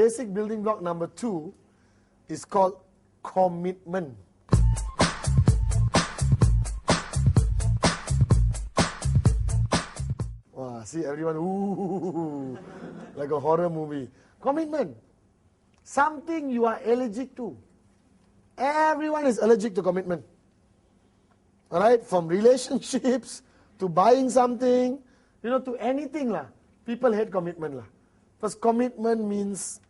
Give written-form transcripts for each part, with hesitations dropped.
basic building block number 2 is called commitment. Wow, see everyone, ooh, like a horror movie. Commitment. Something you are allergic to. Everyone is allergic to commitment. Alright, from relationships to buying something, to anything lah. People hate commitment lah. Because commitment means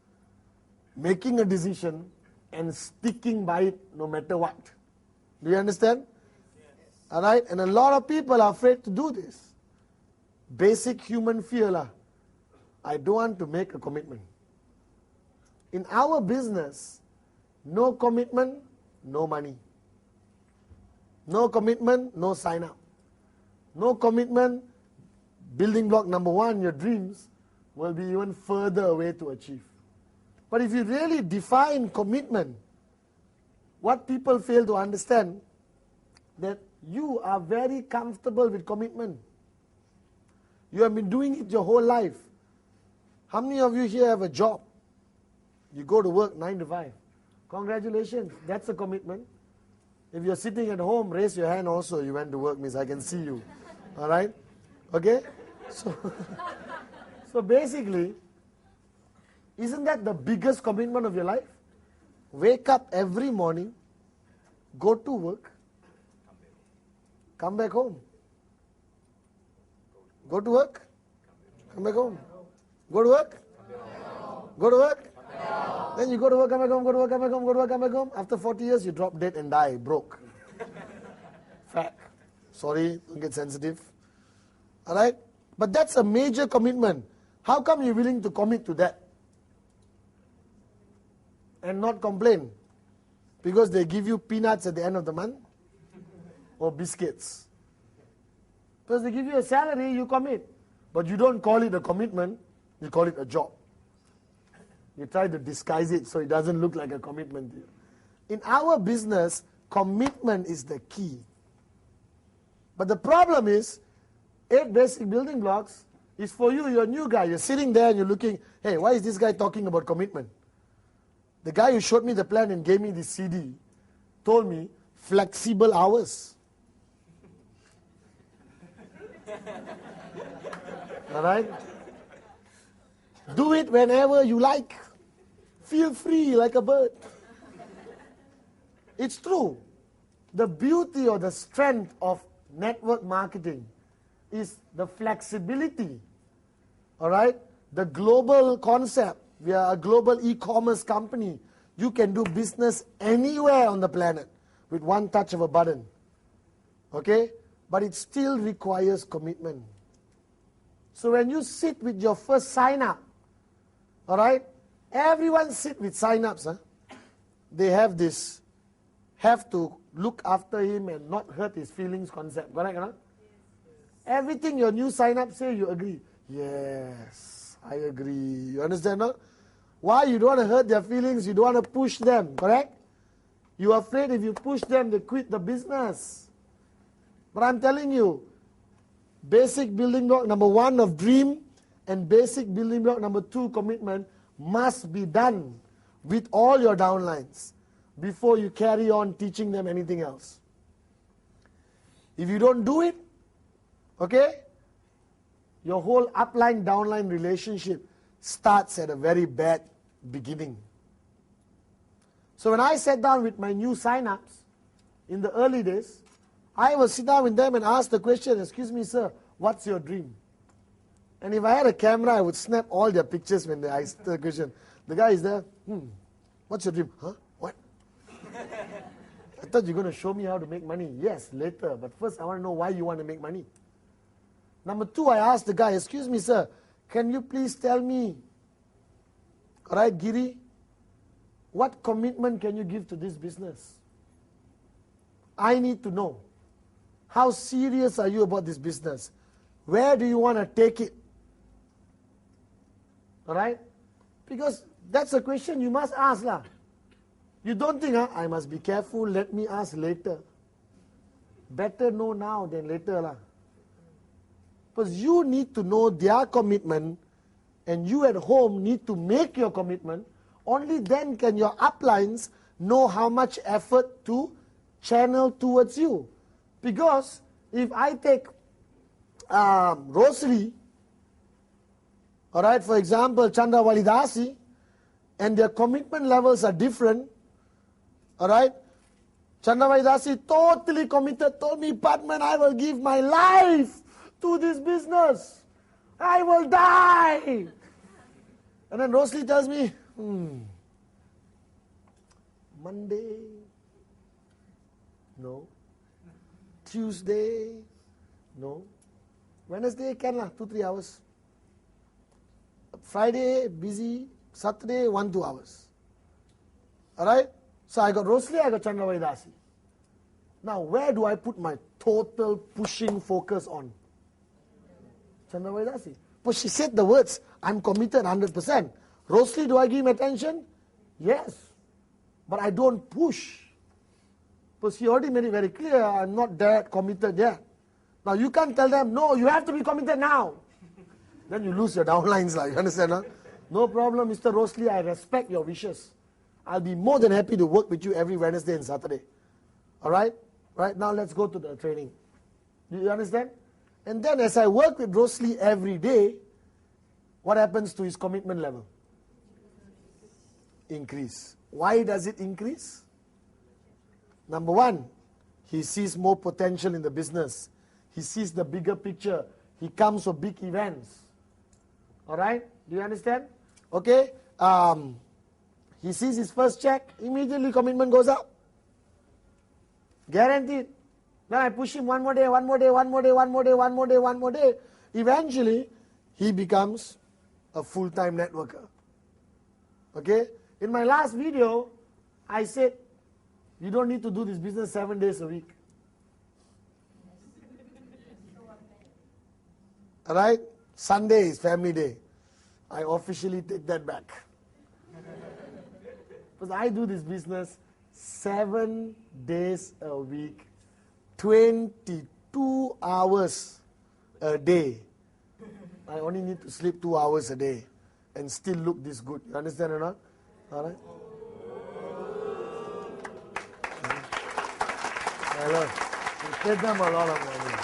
making a decision and sticking by it no matter what. Do you understand? Yes. Alright, and a lot of people are afraid to do this. Basic human fear lah. I don't want to make a commitment. In our business, no commitment, no money. No commitment, no sign up. No commitment, building block number 1, your dreams, will be even further away to achieve. But if you really define commitment, what people fail to understand, that you are very comfortable with commitment. You have been doing it your whole life. How many of you here have a job? You go to work 9 to 5. Congratulations, that's a commitment. If you're sitting at home, raise your hand also. You went to work, means I can see you. Alright? Okay? So basically, isn't that the biggest commitment of your life? Wake up every morning, go to work, come back home. Go to work, come back home. Go to work, go to work. Then you go to work, come back home, go to work, come back home, go to work, come back home. After 40 years, you drop dead and die, broke. Fact. Sorry, don't get sensitive. Alright? But that's a major commitment. How come you're willing to commit to that? And not complain? Because they give you peanuts at the end of the month? Or biscuits? Because they give you a salary, you commit. But you don't call it a commitment, you call it a job. You try to disguise it so it doesn't look like a commitment to you. In our business, commitment is the key. But the problem is, 8 basic building blocks is for you. You're a new guy. You're sitting there and you're looking, hey, why is this guy talking about commitment? The guy who showed me the plan and gave me this CD told me flexible hours. Alright? Do it whenever you like. Feel free like a bird. It's true. The beauty or the strength of network marketing is the flexibility. Alright? The global concept. We are a global e-commerce company. You can do business anywhere on the planet with one touch of a button. Okay? But it still requires commitment. So when you sit with your first sign up, alright? Everyone sit with sign-ups. Huh? They have this, have to look after him and not hurt his feelings concept. Correct or not? Yes. Everything your new sign-up say, you agree. Yes, I agree. You understand, no? Why? You don't want to hurt their feelings. You don't want to push them. Correct? You're afraid if you push them, they quit the business. But I'm telling you, basic building block number 1 of dream and basic building block number 2, commitment, must be done with all your downlines before you carry on teaching them anything else. If you don't do it, okay, your whole upline downline relationship starts at a very bad beginning. So when I sat down with my new sign-ups in the early days, I will sit down with them and ask the question, excuse me sir, what's your dream? And if I had a camera, I would snap all their pictures when they ask the question. The guy is there, what's your dream? Huh? What? I thought you were going to show me how to make money. Yes, later, but first I want to know why you want to make money. Number 2, I asked the guy, excuse me sir, can you please tell me, alright Giri, what commitment can you give to this business? I need to know. How serious are you about this business? Where do you want to take it? Alright? Because that's a question you must ask lah. You don't think, I must be careful, let me ask later. Better know now than later lah. Because you need to know their commitment and you at home need to make your commitment, only then can your uplines know how much effort to channel towards you. Because if I take Rosary, all right, for example, Chandra Validasi, and their commitment levels are different, all right, Chandra Validasi totally committed, told me, Bhatman, I will give my life to this business. I will die. And then Rosary tells me, Monday, no. Tuesday, no. Wednesday, can lah, 2-3 hours. Friday, busy. Saturday, 1-2 hours. Alright? So I got Rosary, I got Chandra Validasi. Now, where do I put my total pushing focus on? Chandra Validasi. But she said the words, I'm committed 100%. Rosary, do I give him attention? Yes. But I don't push. Because he already made it very clear, I'm not that committed yet. Now you can't tell them, no, you have to be committed now. Then you lose your downlines, like, you understand? Huh? No problem, Mr. Rosely, I respect your wishes. I'll be more than happy to work with you every Wednesday and Saturday. Alright? Right, now let's go to the training. Do you understand? And then as I work with Rosely every day, what happens to his commitment level? Increase. Why does it increase? Number one, he sees more potential in the business. He sees the bigger picture. He comes for big events. Alright? Do you understand? Okay? He sees his first check, immediately commitment goes up. Guaranteed. Then I push him one more day, one more day, one more day, one more day, one more day, one more day. Eventually, he becomes a full-time networker. Okay? In my last video, I said, you don't need to do this business 7 days a week. Alright? Sunday is family day. I officially take that back. Because I do this business 7 days a week, 22 hours a day. I only need to sleep 2 hours a day and still look this good. You understand or not? Alright? Hello. You paid them a lot of money.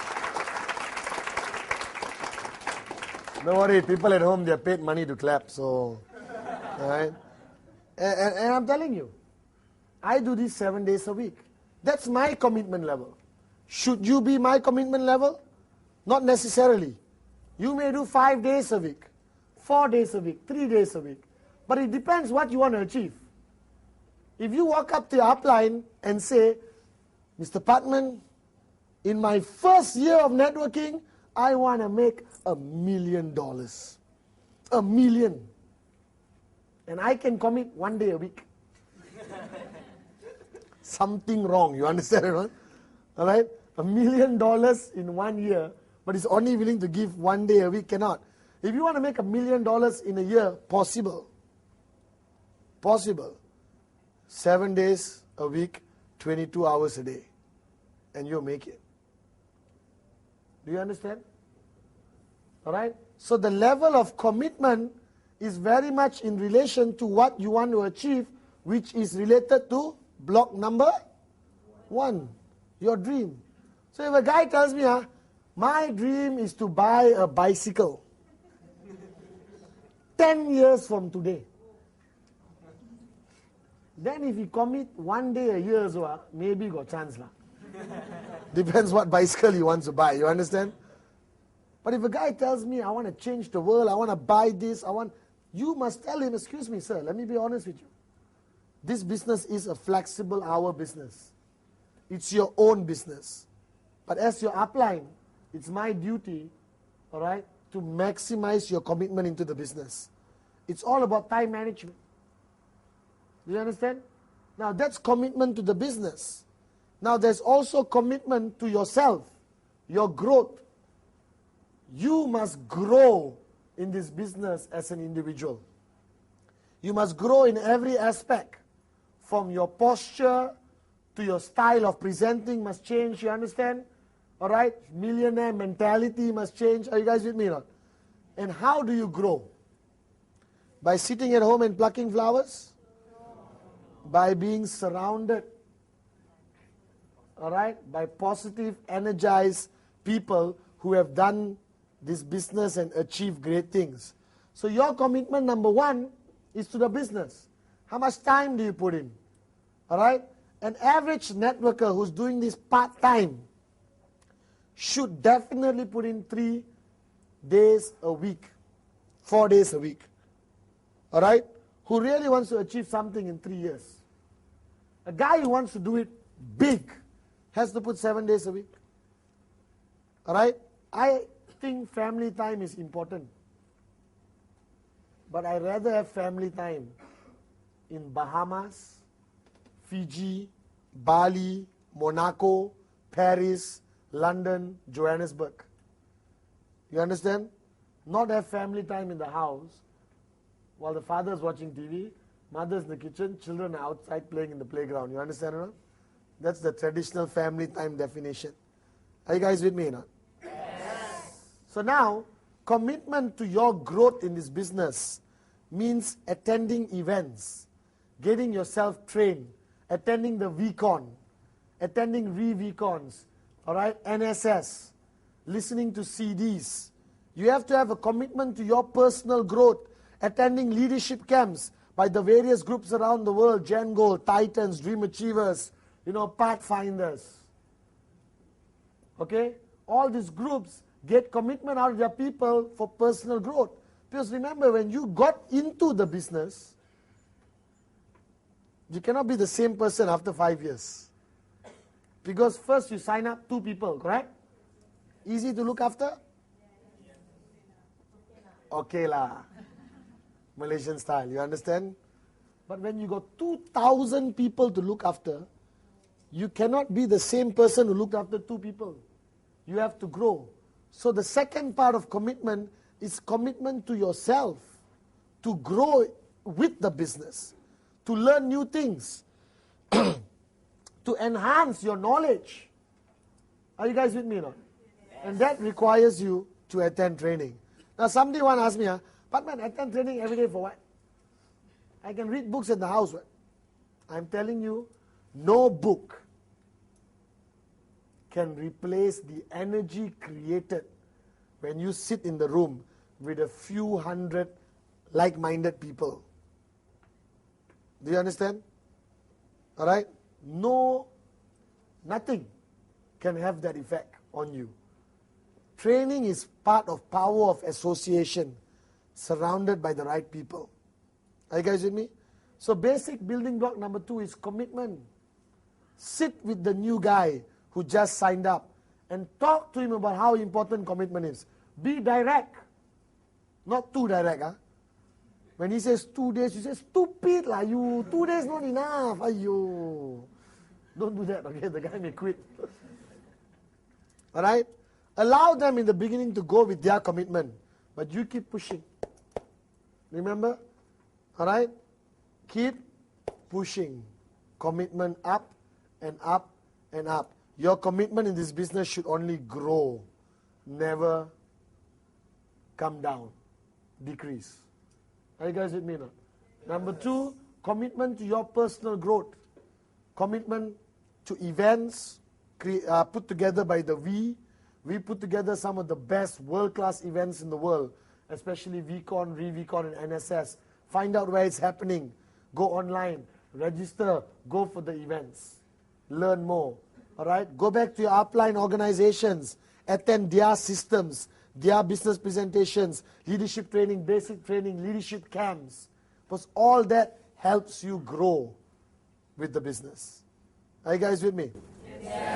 Don't worry, people at home, they're paid money to clap, so, alright? And I'm telling you, I do this 7 days a week. That's my commitment level. Should you be my commitment level? Not necessarily. You may do 5 days a week, 4 days a week, 3 days a week. But it depends what you want to achieve. If you walk up to your upline and say, Mr. Bhatman, in my first year of networking, I want to make $1 million. $1 million. And I can commit 1 day a week. Something wrong, you understand, right? All right? $1 million in 1 year, but it's only willing to give 1 day a week, cannot. If you want to make $1 million in a year, possible. Possible. 7 days a week, 22 hours a day. And you'll make it. Do you understand? Alright? So the level of commitment is very much in relation to what you want to achieve, which is related to block number 1, your dream. So if a guy tells me, my dream is to buy a bicycle 10 years from today. Then if he commit 1 day a year, so maybe got chance lah. Depends what bicycle he wants to buy, you understand? But if a guy tells me, I want to change the world, I want to buy this, you must tell him, excuse me sir, let me be honest with you. This business is a flexible hour business. It's your own business. But as your upline, it's my duty, alright, to maximize your commitment into the business. It's all about time management. Do you understand? Now that's commitment to the business. Now there's also commitment to yourself, your growth. You must grow in this business as an individual. You must grow in every aspect. From your posture to your style of presenting must change, you understand? Alright? Millionaire mentality must change. Are you guys with me or not? And how do you grow? By sitting at home and plucking flowers? By being surrounded, all right, by positive, energized people who have done this business and achieved great things. So your commitment number one is to the business. How much time do you put in? All right? An average networker who's doing this part-time should definitely put in 3 days a week, 4 days a week. All right? Who really wants to achieve something in 3 years. A guy who wants to do it big has to put 7 days a week. All right? I think family time is important. But I rather have family time in Bahamas, Fiji, Bali, Monaco, Paris, London, Johannesburg. You understand? Not have family time in the house while the father is watching TV, mother's in the kitchen, children are outside playing in the playground. You understand or not? That's the traditional family time definition. Are you guys with me or not? Yes. So now, commitment to your growth in this business means attending events, getting yourself trained, attending the VCon, attending re-VCons, all right, NSS, listening to CDs. You have to have a commitment to your personal growth, attending leadership camps by the various groups around the world, Gen Goal, Titans, Dream Achievers, Pathfinders. Okay? All these groups get commitment out of their people for personal growth. Because remember, when you got into the business, you cannot be the same person after 5 years. Because first you sign up 2 people, correct? Easy to look after? Okay lah. Malaysian style, you understand? But when you got 2,000 people to look after, you cannot be the same person who looked after 2 people. You have to grow. So the second part of commitment is commitment to yourself, to grow with the business, to learn new things, to enhance your knowledge. Are you guys with me or not? Yes. And that requires you to attend training. Now somebody want to ask me, Bhatman, attend training every day for what? I can read books in the house. What? I'm telling you, no book can replace the energy created when you sit in the room with a few hundred like-minded people. Do you understand? All right? No, nothing can have that effect on you. Training is part of power of association, surrounded by the right people. Are you guys with me? So basic building block number 2 is commitment. Sit with the new guy who just signed up and talk to him about how important commitment is. Be direct. Not too direct. When he says 2 days, you say, stupid lah you. 2 days not enough. Ayyo. Don't do that, okay? The guy may quit. Alright? Allow them in the beginning to go with their commitment. But you keep pushing. Remember? Alright? Keep pushing. Commitment up and up and up. Your commitment in this business should only grow. Never come down. Decrease. Are you guys with me now? Number 2, commitment to your personal growth. Commitment to events put together by the V. We put together some of the best world-class events in the world, especially VCon, re-VCon, and NSS. Find out where it's happening. Go online. Register. Go for the events. Learn more. All right? Go back to your upline organizations. Attend their systems, their business presentations, leadership training, basic training, leadership camps. Because all that helps you grow with the business. Are you guys with me? Yes.